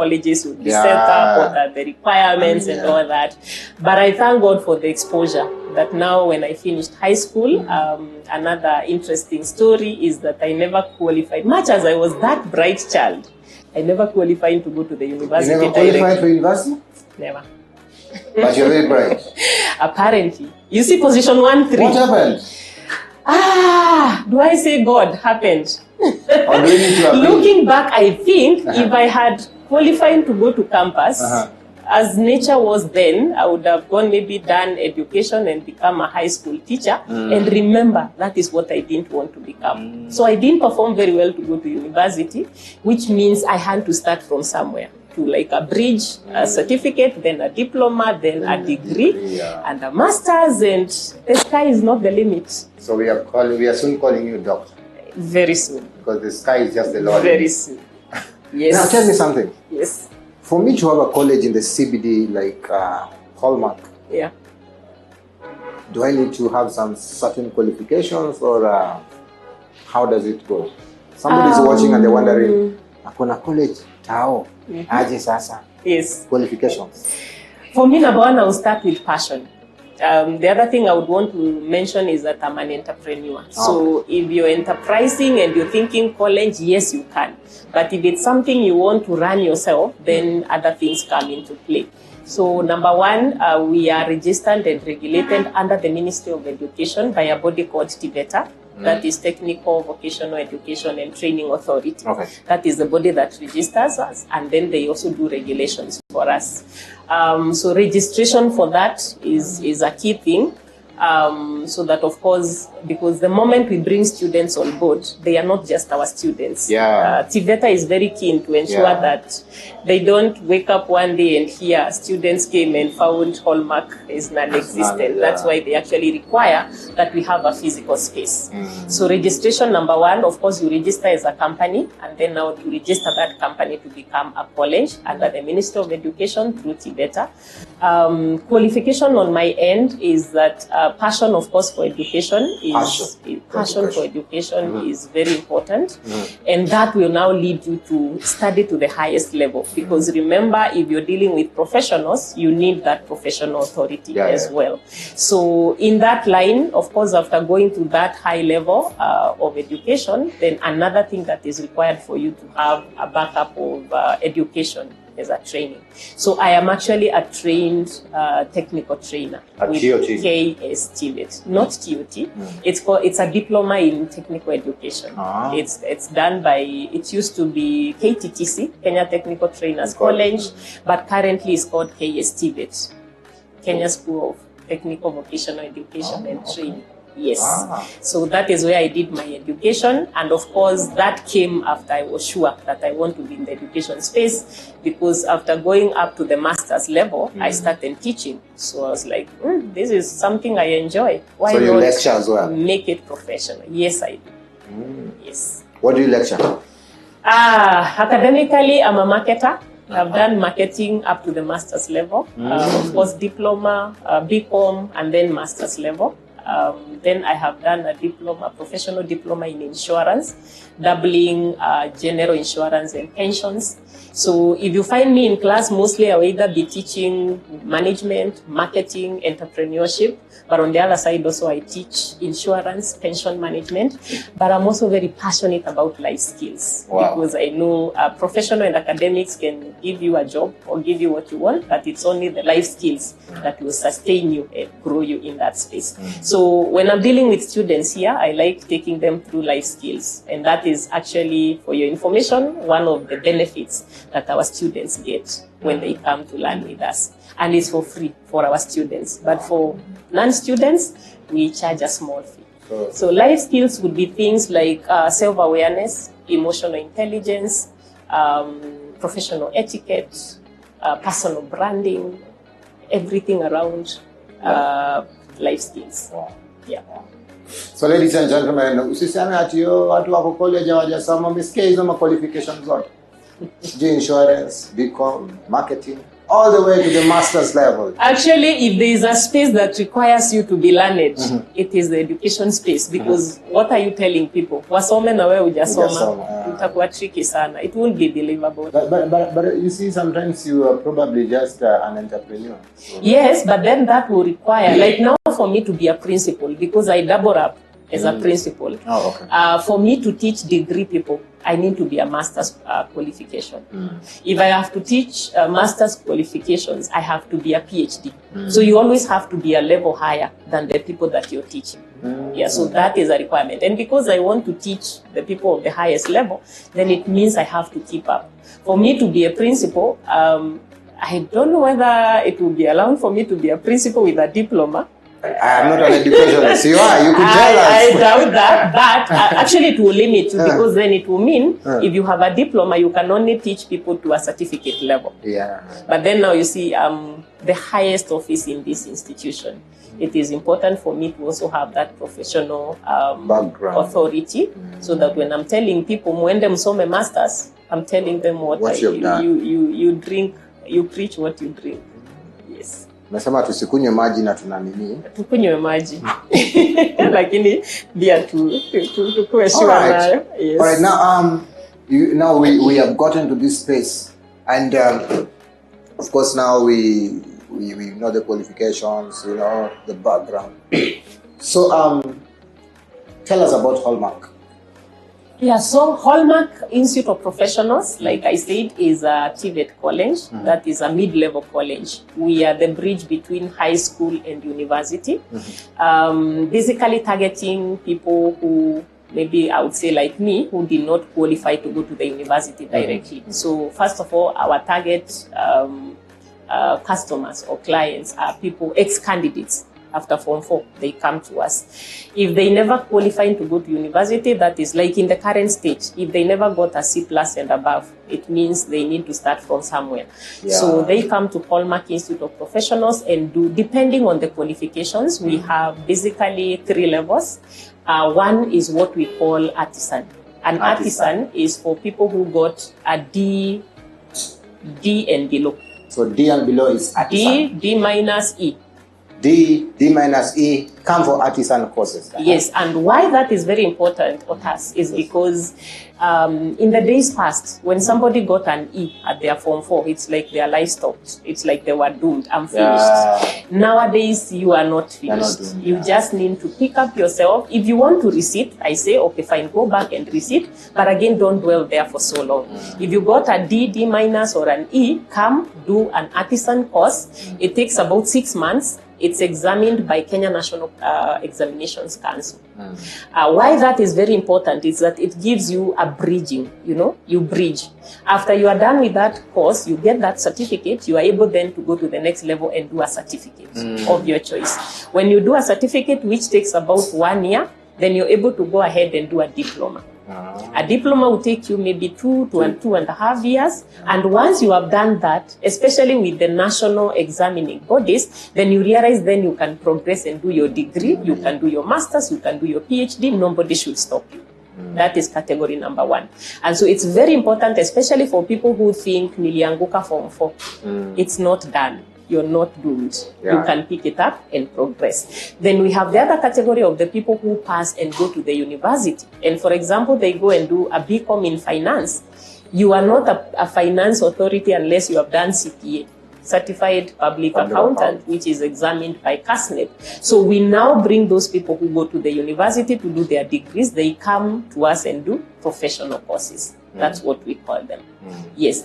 colleges would be set up, what are the requirements and all that. But I thank God for the exposure that now when I finished high school, another interesting story is that I never qualified. Much as I was that bright child, I never qualified to go to the university. You never qualified for university? Never. But you're very bright. Apparently. You see position 1, 3. What happened? Do I say God happened? Or do we need to appeal? Looking back, I think if I had qualified to go to campus, as nature was then, I would have gone maybe done education and become a high school teacher. And remember, that is what I didn't want to become. So I didn't perform very well to go to university, which means I had to start from somewhere. To like a bridge, a certificate, then a diploma, then a degree, and a master's, and the sky is not the limit. So we are soon calling you doctor. Very soon. Because the sky is just the Lord. Very soon. Yes. Now tell me something. Yes. For me to have a college in the CBD like Hallmark, do I need to have some certain qualifications, or how does it go? Somebody's watching and they're wondering, Akona college, Tao, aje sasa. Yes. Qualifications. For me, number one, I will start with passion. The other thing I would want to mention is that I'm an entrepreneur. So if you're enterprising and you're thinking college, yes, you can. But if it's something you want to run yourself, then other things come into play. So number one, we are registered and regulated under the Ministry of Education by a body called TVETA. That is Technical Vocational Education and Training Authority. That is the body that registers us, and then they also do regulations for us. So registration for that is a key thing. So that, of course, because the moment we bring students on board, they are not just our students. TVETA is very keen to ensure that they don't wake up one day and hear students came and found Hallmark is non-existent. That's why they actually require that we have a physical space. So registration, number one, of course, you register as a company, and then now you register that company to become a college under the Ministry of Education through TVETA. Qualification on my end is that passion, of course, for education is is very important, and that will now lead you to study to the highest level. Because remember, if you're dealing with professionals, you need that professional authority as well. So in that line, of course, after going to that high level of education, then another thing that is required for you to have a backup of education as a training. So I am actually a trained technical trainer with KSTVET, not TOT. It's a diploma in technical education. It's done by, it used to be KTTC, Kenya Technical Trainers College, but currently it's called KSTVET, Kenya School of Technical Vocational Education and Training. Yes. So that is where I did my education, and of course that came after I was sure that I want to be in the education space, because after going up to the master's level, I started teaching. So I was like, this is something I enjoy. Why so you not lecture as well? Make it professional? Yes, I do. Yes. What do you lecture? Academically, I'm a marketer. I've done marketing up to the master's level. Of course, diploma, BCom, and then master's level. Then I have done a diploma, professional diploma in insurance, doubling general insurance and pensions. So if you find me in class, mostly I will either be teaching management, marketing, entrepreneurship, but on the other side also I teach insurance, pension management, but I'm also very passionate about life skills, because I know professional and academics can give you a job or give you what you want, but it's only the life skills that will sustain you and grow you in that space. So when I'm dealing with students here, I like taking them through life skills, and that is actually, for your information, one of the benefits that our students get when they come to learn with us. And it's for free for our students. But for non-students, we charge a small fee. So life skills would be things like self-awareness, emotional intelligence, professional etiquette, personal branding, everything around life skills. So ladies and gentlemen, usiseme ati watu wako college hawajasoma, msikie hizo qualifications zote. Insurance, BCom, marketing, all the way to the master's level. Actually, if there is a space that requires you to be learned, it is the education space. Because what are you telling people? Wasome na wewe hujasoma. Itakuwa tricky sana. It won't be believable. But you see, sometimes you are probably just an entrepreneur. So. Yes, but then that will require, like now for me to be a principal, because I double up as a principal. Oh, okay. For me to teach degree people, I need to be a master's qualification. If I have to teach master's qualifications, I have to be a PhD. So you always have to be a level higher than the people that you're teaching. Yeah, so that is a requirement. And because I want to teach the people of the highest level, then it means I have to keep up. For me to be a principal, I don't know whether it will be allowed for me to be a principal with a diploma. I am not an educationist. You are. You could tell us. I doubt that, but actually it will limit you because then it will mean if you have a diploma, you can only teach people to a certificate level. Yeah. But then now you see the highest office in this institution. It is important for me to also have that professional background, authority, so that when I'm telling people, muende msome masters, I'm telling them what you've done. You drink, you preach what you drink. Yes. Nasema tusikunywe maji na tuna nini? Tukunywe maji. Lakini bia tukuwe sure nayo. Yes. All right, now we have gotten to this space, and of course now we know the qualifications, you know, the background. So tell us about Hallmark. Yeah, so Hallmark Institute of Professionals, like I said, is a TVET college. That is a mid-level college. We are the bridge between high school and university. Basically targeting people who, maybe I would say like me, who did not qualify to go to the university directly. So first of all, our target customers or clients are people, ex-candidates. After Form 4, they come to us. If they never qualify to go to university, that is like in the current stage, if they never got a C+ and above, it means they need to start from somewhere. Yeah. So they come to Hallmark Institute of Professionals and do, depending on the qualifications, we have basically 3 levels. One is what we call artisan. An artisan is for people who got a D and below. So D and below is artisan. D minus E. D minus E come for artisan courses. Yes, and why that is very important, Otas, is because in the days past, when somebody got an E at their Form 4, it's like their life stopped. It's like they were doomed. I'm finished. Yeah. Nowadays, you are not finished. Not doomed, you just need to pick up yourself. If you want to resit, I say, okay, fine, go back and resit. But again, don't dwell there for so long. If you got a D minus or an E, come do an artisan course. It takes about 6 months. It's examined by Kenya National Examinations Council. Why that is very important is that it gives you a bridging, you know, you bridge. After you are done with that course, you get that certificate, you are able then to go to the next level and do a certificate of your choice. When you do a certificate, which takes about 1 year, then you're able to go ahead and do a diploma. A diploma will take you maybe 2 to 2.5 years. And once you have done that, especially with the national examining bodies, then you realize then you can progress and do your degree, you can do your master's, you can do your PhD, nobody should stop you. That is category number 1. And so it's very important, especially for people who think nilianguka Form 4. It's not done. You're not doomed. Yeah. You can pick it up and progress. Then we have the other category of the people who pass and go to the university. And for example, they go and do a BCom in finance. You are not a finance authority unless you have done CPA, Certified Public Accountant, which is examined by CASNEP. So we now bring those people who go to the university to do their degrees. They come to us and do professional courses. That's what we call them. Yes.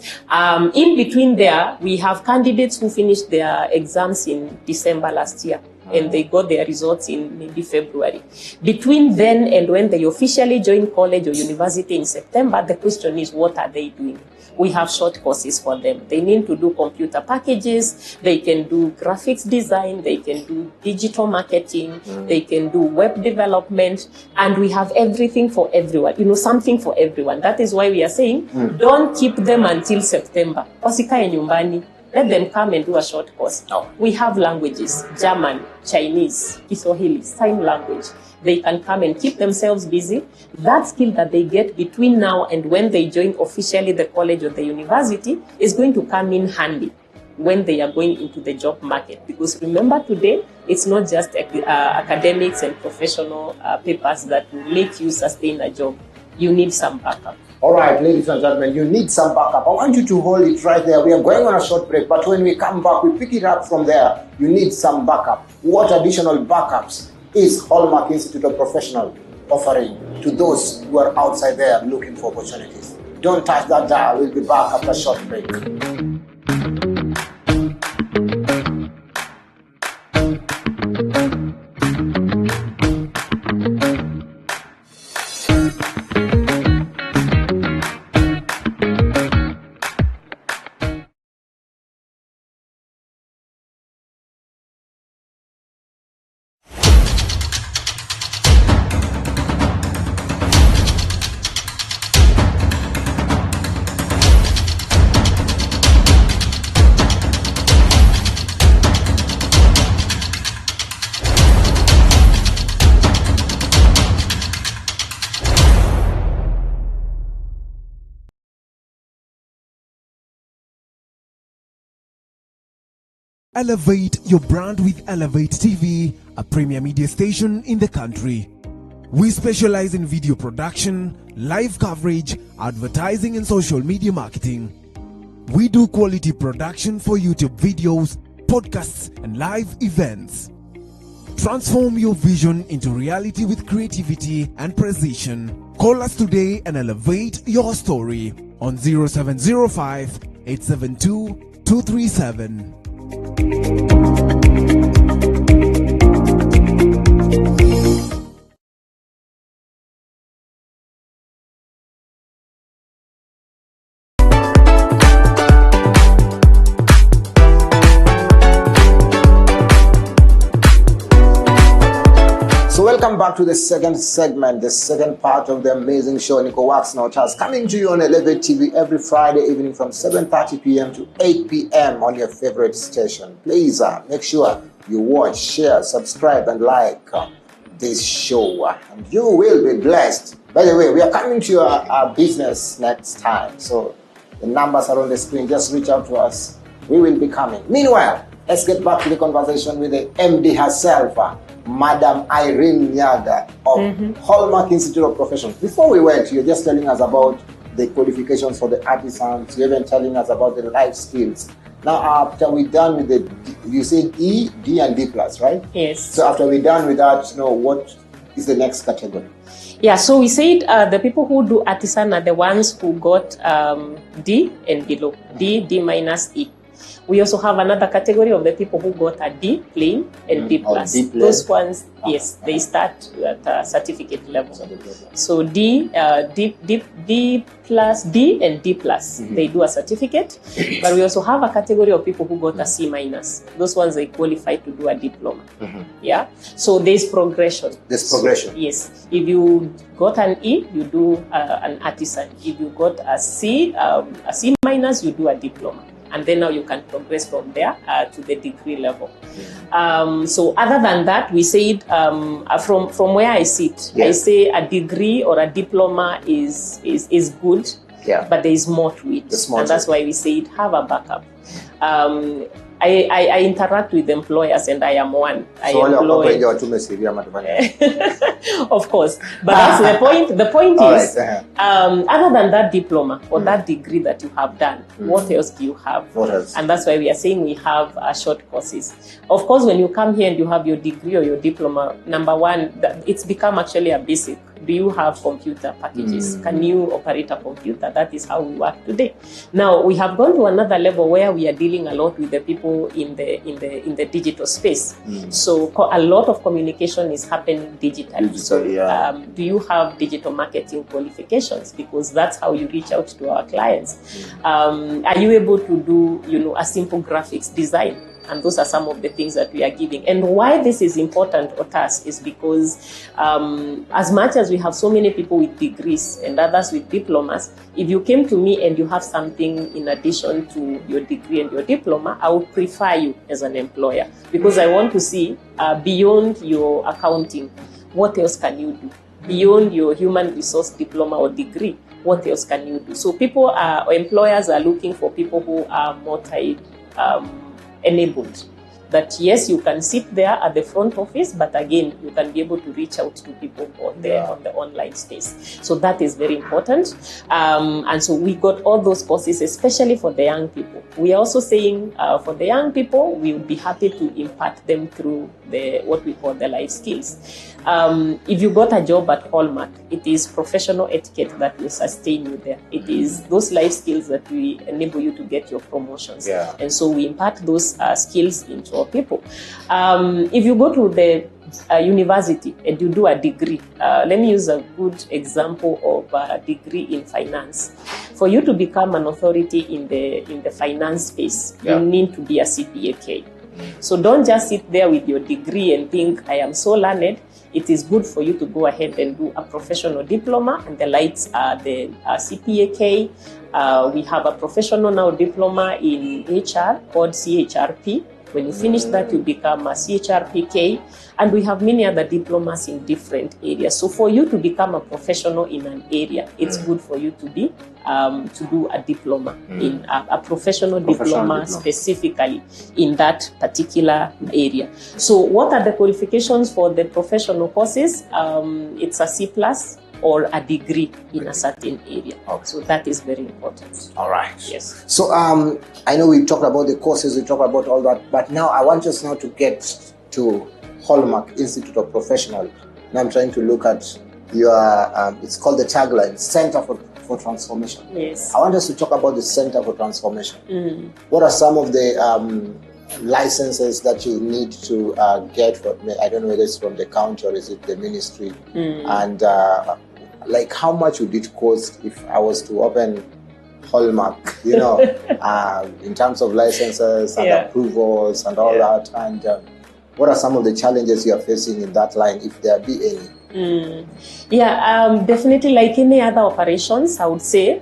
In between there, we have candidates who finished their exams in December last year. And they got their results in maybe February. Between then and when they officially join college or university in September, the question is, what are they doing? We have short courses for them. They need to do computer packages, they can do graphics design, they can do digital marketing, they can do web development, and we have everything for everyone, you know, something for everyone. That is why we are saying, don't keep them until September. Wasikae nyumbani. Let them come and do a short course. We have languages, German, Chinese, Kiswahili, sign language. They can come and keep themselves busy. That skill that they get between now and when they join officially the college or the university is going to come in handy. when they are going into the job market. Because remember, today, it's not just academics and professional papers that will make you sustain a job. You need some backup. All right, ladies and gentlemen, you need some backup. I want you to hold it right there. We are going on a short break, but when we come back, we pick it up from there. You need some backup. What additional backups is Hallmark Institute of Professional offering to those who are outside there looking for opportunities? Don't touch that dial. We'll be back after a short break. Elevate your brand with Elevate TV, a premier media station in the country. We specialize in video production, live coverage, advertising and social media marketing. We do quality production for YouTube videos, podcasts and live events. Transform your vision into reality with creativity and precision. Call us today and elevate your story on 0705 872 237. So welcome back to the second segment, the second part of the amazing show, Niko Wax and Otas, coming to you on Elevate TV every Friday evening from 7:30 p.m. to 8 p.m. on your favorite station. Please make sure you watch, share, subscribe, and like this show, and you will be blessed. By the way, we are coming to your business next time, so the numbers are on the screen. Just reach out to us. We will be coming. Meanwhile, let's get back to the conversation with the MD herself, Madam Irene Nyaga of Hallmark Institute of Professionals. Before we went, you're just telling us about the qualifications for the artisans. You're even telling us about the life skills. Now, after we're done with the, you said E, D, and D+, right? Yes. So after we're done with that, what is the next category? Yeah, so we said the people who do artisan are the ones who got D and below. D minus, E. We also have another category of the people who got a D plain and D+. Those ones, yes, they start at a certificate level. So D plus, D and D+, they do a certificate. But we also have a category of people who got a C minus. Those ones, they qualify to do a diploma. Yeah. So there's progression. There's progression. So, yes. If you got an E, you do an artisan. If you got a C minus, you do a diploma. And then now you can progress from there to the degree level. So other than that, we said from where I sit, I say a degree or a diploma is good, but there is more to it. And that's why we said have a backup. I interact with employers, and I am one. Of course, but that's the point. The point is, other than that diploma or that degree that you have done, what else do you have? What else? And that's why we are saying we have short courses. Of course, when you come here and you have your degree or your diploma, number one, it's become actually a basic. Do you have computer packages? Can you operate a computer? That is how we work today. Now we have gone to another level where we are dealing a lot with the people in the digital space. So a lot of communication is happening digitally. So do you have digital marketing qualifications? Because that's how you reach out to our clients. Are you able to do a simple graphics design? And those are some of the things that we are giving. And why this is important, Otas, is because as much as we have so many people with degrees and others with diplomas, if you came to me and you have something in addition to your degree and your diploma, I would prefer you as an employer, because I want to see beyond your accounting, what else can you do? Beyond your human resource diploma or degree, what else can you do? So employers are looking for people who are enabled. That yes, you can sit there at the front office, but again, you can be able to reach out to people on the online space. So that is very important. And so we got all those courses, especially for the young people. We are also saying for the young people, we would be happy to impart them through what we call the life skills. If you got a job at Hallmark, it is professional etiquette that will sustain you there. It is those life skills that will enable you to get your promotions. Yeah. And so we impart those skills into our people. If you go to the university and you do a degree, let me use a good example of a degree in finance. For you to become an authority in the finance space, you need to be a CPA. So don't just sit there with your degree and think, I am so learned. It is good for you to go ahead and do a professional diploma, and the lights are the CPA. We have a professional now diploma in HR called CHRP. When you finish that, you become a CHRPK, and we have many other diplomas in different areas. So for you to become a professional in an area, it's good for you to be to do a diploma in a professional diploma specifically in that particular area. So what are the qualifications for the professional courses? It's a C+ or a degree in a certain area. Okay. So that is very important. All right. Yes. So I know we talked about the courses, we talked about all that, but now I want us now to get to Hallmark Institute of Professional. Now I'm trying to look at your, it's called the tagline, Center for Transformation. Yes. I want us to talk about the Center for Transformation. What are some of the licenses that you need to get from, I don't know whether it's from the county or is it the ministry, and like how much would it cost if I was to open Hallmark, you know, in terms of licenses and approvals and all that, and what are some of the challenges you are facing in that line, if there be any? Definitely, like any other operations, I would say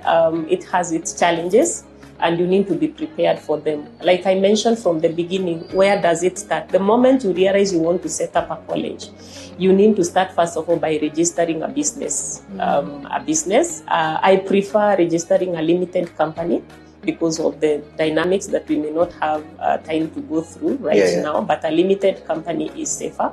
it has its challenges, and you need to be prepared for them. Like I mentioned from the beginning, where does it start? The moment you realize you want to set up a college, you need to start first of all by registering a business. I prefer registering a limited company because of the dynamics that we may not have time to go through now, but a limited company is safer.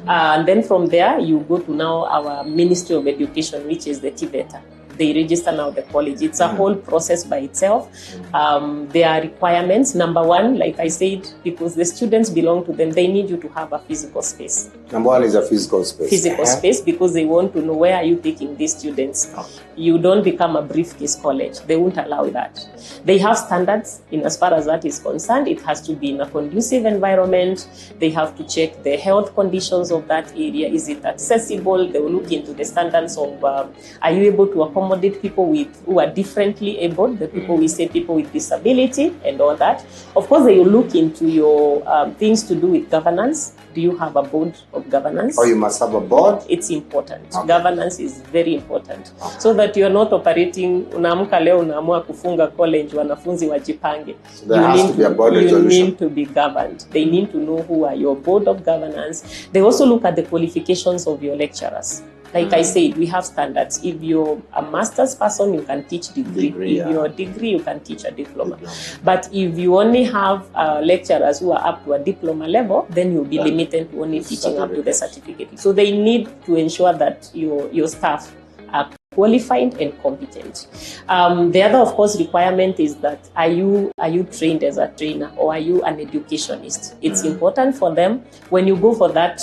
And then from there, you go to now our Ministry of Education, which is the TVETA. They register now the college. It's a whole process by itself. There are requirements. Number one, like I said, because the students belong to them, they need you to have a physical space. Number one is a physical space. Physical space, because they want to know where are you taking these students. You don't become a briefcase college. They won't allow that. They have standards in as far as that is concerned. It has to be in a conducive environment. They have to check the health conditions of that area. Is it accessible? They will look into the standards of are you able to accommodate people who are differently able, the people we say people with disability and all that. Of course, they will look into your things to do with governance. Do you have a board of governance? Or you must have a board? It's important. Governance is very important. So that you are not operating, unaamka leo unaamua kufunga college, wanafunzi wajipange. So there has to be a board resolution. You need to be governed. They need to know who are your board of governance. They also look at the qualifications of your lecturers. Like I said, we have standards. If you're a master's person, you can teach degree. If you're a degree, you can teach a diploma. But if you only have lecturers who are up to a diploma level, then you'll be limited to only teaching up to the certificate. So they need to ensure that your staff are qualified and competent. The other, of course, requirement is that are you trained as a trainer or are you an educationist? It's important for them. When you go for that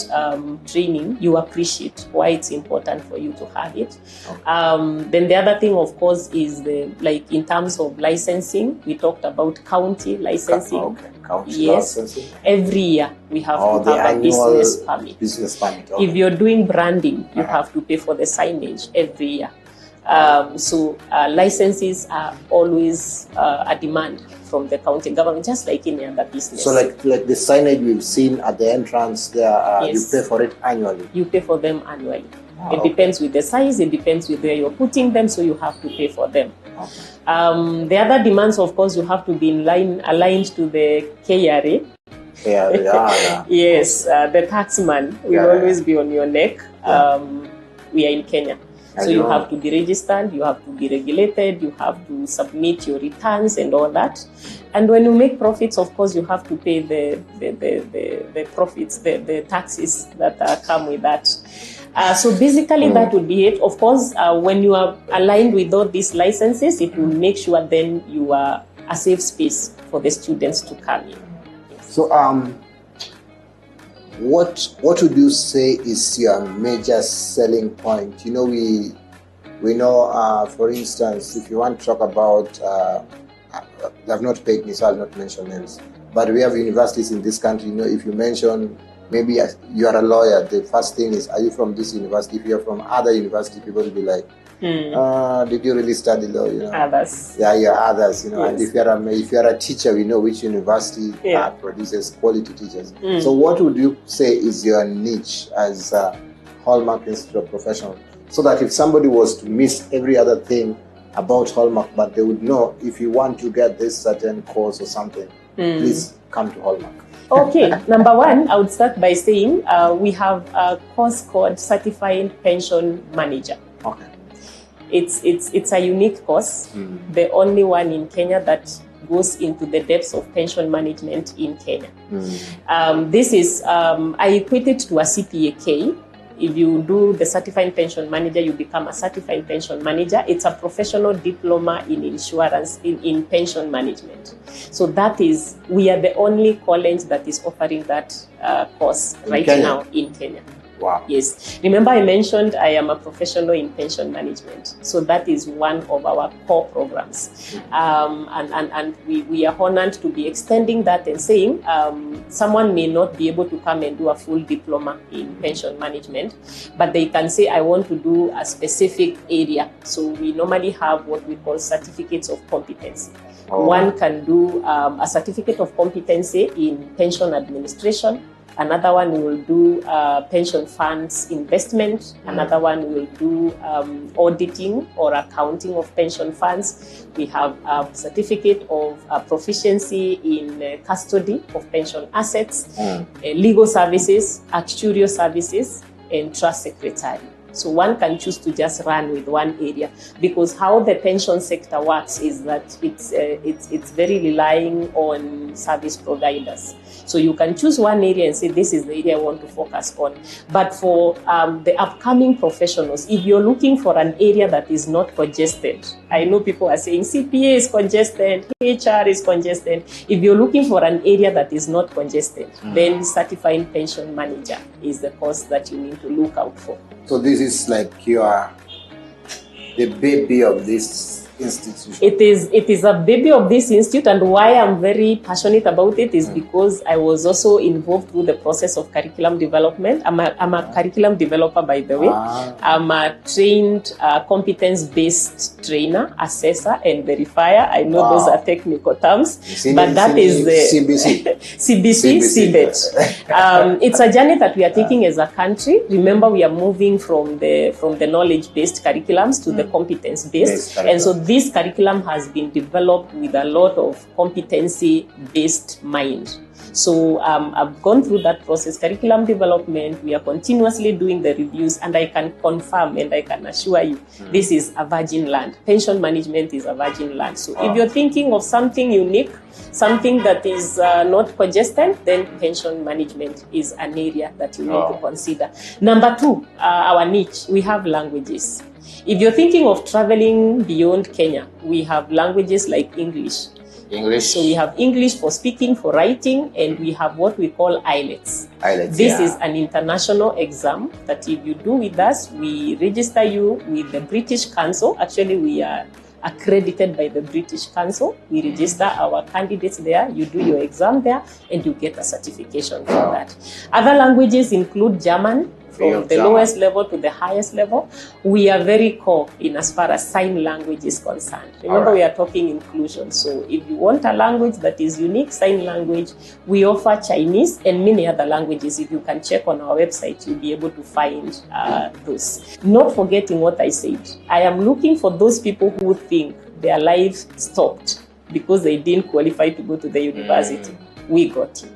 training, you appreciate why it's important for you to have it. Then the other thing, of course, is like in terms of licensing, we talked about county licensing. County licensing. Every year we have to have a business permit. If you're doing branding, you have to pay for the signage every year. So licenses are always a demand from the county government, just like any other business. So like the signage we've seen at the entrance there, you pay for it annually? You pay for them annually. It depends with the size, it depends with where you're putting them, so you have to pay for them. The other demands, of course, you have to be aligned to the KRA. Yes, the taxman will always be on your neck. We are in Kenya. So you have to be registered, you have to be regulated, you have to submit your returns and all that. And when you make profits, of course, you have to pay the profits, the taxes that come with that. So basically that would be it. Of course, when you are aligned with all these licenses, it will make sure then you are a safe space for the students to come in. So what would you say is your major selling point? You know, we know, for instance, if you want to talk about, they have not paid me, so I'll not mention names, but we have universities in this country. You know, if you mention, maybe you are a lawyer, the first thing is, are you from this university? If you're from other university, people will be like, did you really study law? You know, others. Yeah, you're others. You know, Yes. and if you're a teacher, we know which university produces quality teachers. So, what would you say is your niche as a Hallmark Institute of Professionals, so that if somebody was to miss every other thing about Hallmark, but they would know if you want to get this certain course or something, please come to Hallmark. Okay, number one, I would start by saying we have a course called Certified Pension Manager. Okay. It's a unique course, the only one in Kenya that goes into the depths of pension management in Kenya. This is, I equate it to a CPAK. If you do the Certified Pension Manager, you become a Certified Pension Manager. It's a professional diploma in insurance, in pension management. So that is, we are the only college that is offering that course right now in Kenya. Wow. Yes. Remember I mentioned I am a professional in pension management. So that is one of our core programs. And we are honored to be extending that and saying someone may not be able to come and do a full diploma in pension management, but they can say, I want to do a specific area. So we normally have what we call certificates of competency. One can do a certificate of competency in pension administration. Another one will do pension funds investment. Another one will do auditing or accounting of pension funds. We have a certificate of proficiency in custody of pension assets, legal services, actuarial services, and trust secretary. So one can choose to just run with one area, because how the pension sector works is that it's very relying on service providers. So you can choose one area and say, this is the area I want to focus on. But for the upcoming professionals, if you're looking for an area that is not congested, I know people are saying CPA is congested, HR is congested. If you're looking for an area that is not congested, then Certified Pension Manager is the course that you need to look out for. So this is like you are the baby of this institution. It is a baby of this institute, and why I'm very passionate about it is because I was also involved with the process of curriculum development. I'm a curriculum developer, by the way. I'm a trained competence-based trainer, assessor, and verifier. I know those are technical terms, but that is the CBC, CBET. It's a journey that we are taking as a country. Remember, we are moving from the knowledge-based curriculums to the competence-based, and so this curriculum has been developed with a lot of competency-based mind. So I've gone through that process, curriculum development. We are continuously doing the reviews, and I can confirm and I can assure you, this is a virgin land. Pension management is a virgin land. So if you're thinking of something unique, something that is not congested, then pension management is an area that you need to consider. Number two, our niche, we have languages. If you're thinking of traveling beyond Kenya, we have languages like English. So we have English for speaking, for writing, and we have what we call IELTS. This is an international exam that if you do with us, we register you with the British Council. Actually, we are accredited by the British Council. We register our candidates there, you do your exam there, and you get a certification for that. Other languages include German, from the lowest level to the highest level. We are very core in as far as sign language is concerned. Remember, we are talking inclusion. So if you want a language that is unique, sign language, we offer Chinese and many other languages. If you can check on our website, you'll be able to find those. Not forgetting what I said. I am looking for those people who think their life stopped because they didn't qualify to go to the university. We got you.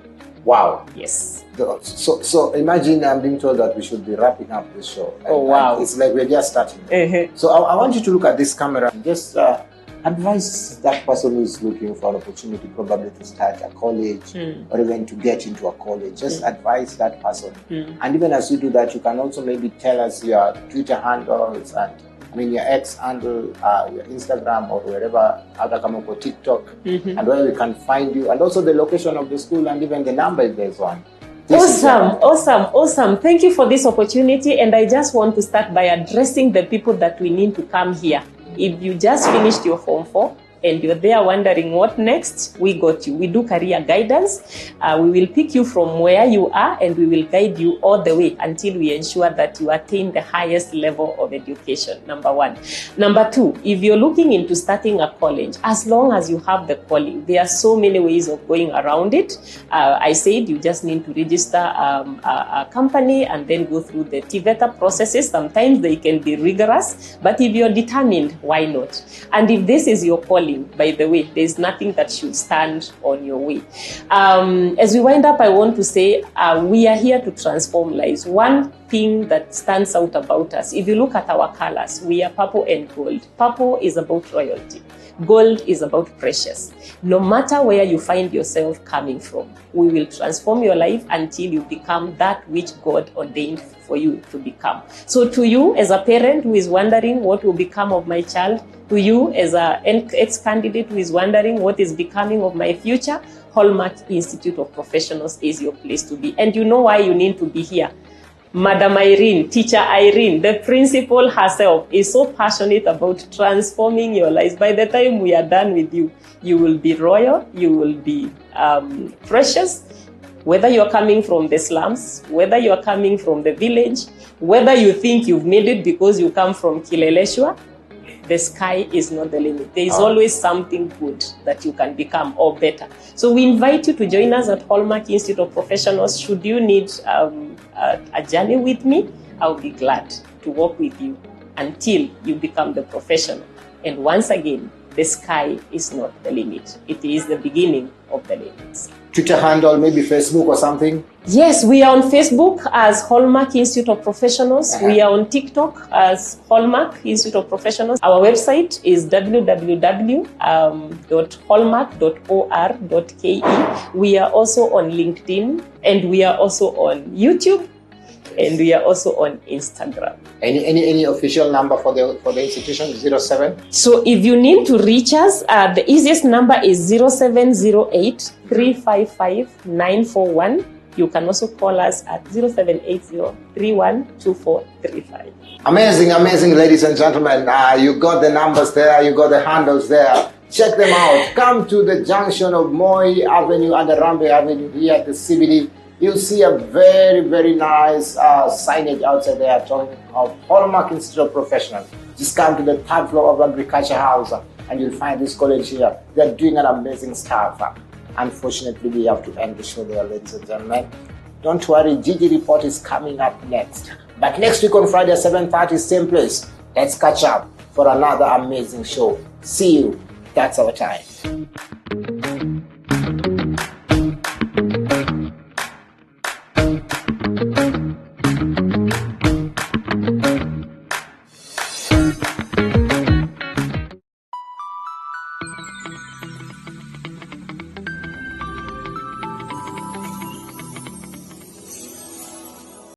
Wow. Yes. So imagine I'm being told that we should be wrapping up this show. Oh, wow. It's like we're just starting. So I want you to look at this camera and just advise that person who is looking for an opportunity, probably to start a college or even to get into a college. Just advise that person. And even as you do that, you can also maybe tell us your Twitter handles and your X handle, your Instagram, or wherever, other come up or TikTok, and where we can find you, and also the location of the school and even the number if there's one. Awesome. Thank you for this opportunity. And I just want to start by addressing the people that we need to come here. If you just finished your Form 4 and you're there wondering what next, we got you. We do career guidance. We will pick you from where you are and we will guide you all the way until we ensure that you attain the highest level of education, number one. Number two, if you're looking into starting a college, as long as you have the calling, there are so many ways of going around it. I said you just need to register a company and then go through the TVETA processes. Sometimes they can be rigorous, but if you're determined, why not? And if this is your calling, by the way, there's nothing that should stand on your way. As we wind up, I want to say we are here to transform lives. One thing that stands out about us, if you look at our colors, we are purple and gold. Purple is about royalty. Gold is about precious. No matter where you find yourself coming from, we will transform your life until you become that which God ordained for you to become. So to you as a parent who is wondering what will become of my child, to you as an ex-candidate who is wondering what is becoming of my future, Hallmark Institute of Professionals is your place to be. And you know why you need to be here. Madam Irene, Teacher Irene, the principal herself, is so passionate about transforming your lives. By the time we are done with you, you will be royal, you will be precious, whether you're coming from the slums, whether you're coming from the village, whether you think you've made it because you come from Kileleshwa, the sky is not the limit. There is always something good that you can become or better. So we invite you to join us at Hallmark Institute of Professionals. Should you need a journey with me, I'll be glad to walk with you until you become the professional. And once again, the sky is not the limit. It is the beginning of the limits. Twitter handle, maybe Facebook or something? Yes, we are on Facebook as Hallmark Institute of Professionals. We are on TikTok as Hallmark Institute of Professionals. Our website is www.hallmark.or.ke. We are also on LinkedIn, and we are also on YouTube, and we are also on Instagram. Any official number for the institution? 07? So if you need to reach us, the easiest number is 0708 355 941. You can also call us at 0780 312435. Amazing, ladies and gentlemen. You got the numbers there, you got the handles there. Check them out. Come to the junction of Moi Avenue and Rambe Avenue here at the CBD. You'll see a very nice signage outside there talking of Hallmark Institute of Professionals. Just come to the third floor of Agriculture House and you'll find this college here. They're doing an amazing stuff. Unfortunately, we have to end the show there, ladies and gentlemen. Don't worry, Gigi Report is coming up next. But next week on Friday at 7:30, same place. Let's catch up for another amazing show. See you. That's our time.